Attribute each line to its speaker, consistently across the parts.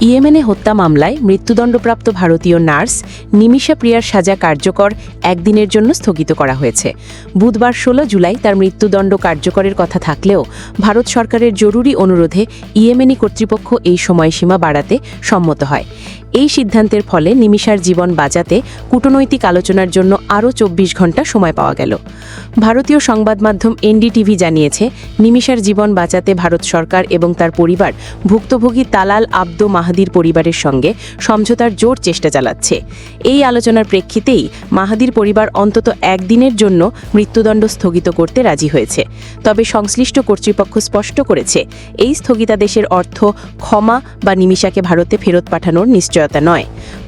Speaker 1: ইয়েমেনে হত্যা মামলায় মৃত্যুদণ্ডপ্রাপ্ত ভারতীয় নার্স নিমিষা প্রিয়ার সাজা কার্যকর একদিনের জন্য স্থগিত করা হয়েছে। বুধবার ১৬ জুলাই তার মৃত্যুদণ্ড কার্যকরের কথা থাকলেও ভারত সরকারের জরুরি অনুরোধে ইয়েমেনি কর্তৃপক্ষ এই সময়সীমা বাড়াতে সম্মত হয়। এই সিদ্ধান্তের ফলে নিমিষার জীবন বাঁচাতে কূটনৈতিক আলোচনার জন্য আরও ২৪ ঘণ্টা সময় পাওয়া গেল। ভারতীয় সংবাদ মাধ্যম এনডিটিভি জানিয়েছে, নিমিষার জীবন বাঁচাতে ভারত সরকার এবং তার পরিবার ভুক্তভোগী তালাল আব্দ মাহাদির পরিবারের সঙ্গে সমঝোতার জোর চেষ্টা চালাচ্ছে। এই আলোচনার প্রেক্ষিতেই মাহাদির পরিবার অন্তত একদিনের জন্য মৃত্যুদণ্ড স্থগিত করতে রাজি হয়েছে। তবে সংশ্লিষ্ট কর্তৃপক্ষ স্পষ্ট করেছে, এই স্থগিতাদেশের অর্থ ক্ষমা বা নিমিষাকে ভারতে ফেরত পাঠানোর নিশ্চয়তা নয়।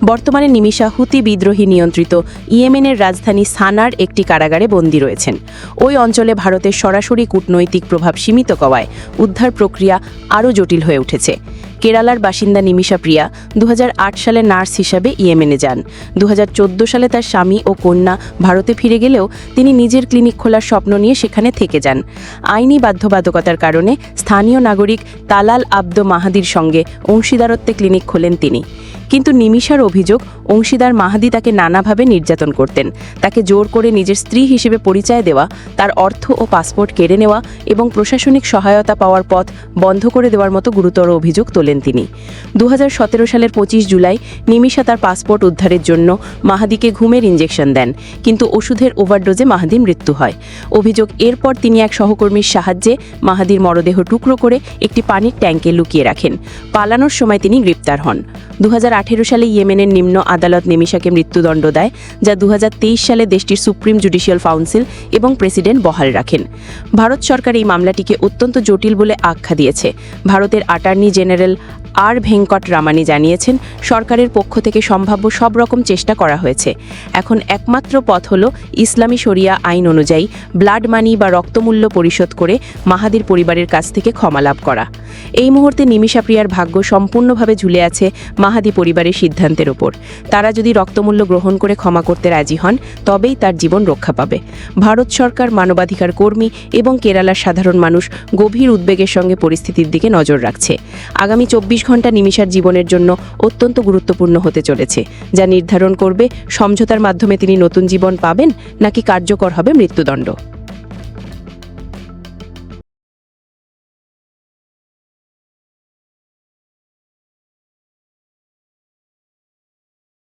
Speaker 1: বর্তমানে নিমিষা হুতি বিদ্রোহী নিয়ন্ত্রিত ইয়েমেনের রাজধানী সানার একটি কারাগারে বন্দী রয়েছেন। ওই অঞ্চলে ভারতের সরাসরি কূটনৈতিক প্রভাব সীমিত হওয়ায় উদ্ধার প্রক্রিয়া আরও জটিল হয়ে উঠেছে। কেরালার বাসিন্দা নিমিষা প্রিয়া ২০০৮ সালে নার্স হিসাবে ইয়েমেনে যান। ২০১৪ সালে তার স্বামী ও কন্যা ভারতে ফিরে গেলেও তিনি নিজের ক্লিনিক খোলার স্বপ্ন নিয়ে সেখানে থেকে যান। আইনি বাধ্যবাধকতার কারণে স্থানীয় নাগরিক তালাল আব্দ মাহাদির সঙ্গে অংশীদারত্বে ক্লিনিক খোলেন তিনি। কিন্তু নিমিষার অভিযোগ, অংশীদার মাহাদি তাকে নানাভাবে নির্যাতন করতেন। তাকে জোর করে নিজের স্ত্রী হিসেবে পরিচয় দেওয়া, তার অর্থ ও পাসপোর্ট কেড়ে নেওয়া এবং প্রশাসনিক সহায়তা পাওয়ার পথ বন্ধ করে দেওয়ার মতো গুরুতর অভিযোগ তোলেন তিনি। ২০১৭ সালের ২৫ জুলাই নিমিষা তার পাসপোর্ট উদ্ধারের জন্য মাহাদিকে ঘুমের ইঞ্জেকশন দেন, কিন্তু ওষুধের ওভারডোজে মাহাদির মৃত্যু হয়। অভিযোগ, এরপর তিনি এক সহকর্মীর সাহায্যে মাহাদির মরদেহ টুকরো করে একটি পানির ট্যাঙ্কে লুকিয়ে রাখেন। পালানোর সময় তিনি গ্রেপ্তার হন। ২০১৮ সালে ইয়েমেনের নিম্ন আদালত নিমিষাকে মৃত্যুদণ্ড দেয়, যা ২০২৩ সালে দেশটির সুপ্রিম জুডিশিয়াল কাউন্সিল এবং প্রেসিডেন্ট বহাল রাখেন। ভারত সরকার এই মামলাটিকে অত্যন্ত জটিল বলে আখ্যা দিয়েছে। ভারতের অ্যাটর্নি জেনারেল আর ভেঙ্কট রামানি জানিয়েছেন, সরকারের পক্ষ থেকে সম্ভাব্য সব রকম চেষ্টা করা হয়েছে। এখন একমাত্র পথ হল ইসলামী শরিয়া আইন অনুযায়ী ব্লাড মানি বা রক্তমূল্য পরিশোধ করে মাহাদির পরিবারের কাছ থেকে ক্ষমা লাভ করা। এই মুহূর্তে নিমিষা প্রিয়ার ভাগ্য সম্পূর্ণভাবে ঝুলে আছে মাহাদি পরিবারের সিদ্ধান্তের ওপর। তারা যদি রক্তমূল্য গ্রহণ করে ক্ষমা করতে রাজি হন, তবেই তার জীবন রক্ষা পাবে। ভারত সরকার, মানবাধিকার কর্মী এবং কেরালার সাধারণ মানুষ গভীর উদ্বেগের সঙ্গে পরিস্থিতির দিকে নজর রাখছে। আগামী ২৪ ঘণ্টা নিমিষার জীবনের জন্য অত্যন্ত গুরুত্বপূর্ণ হতে চলেছে, যা নির্ধারণ করবে সমঝোতার মাধ্যমে তিনি নতুন জীবন পাবেন নাকি কার্যকর হবে মৃত্যুদণ্ড।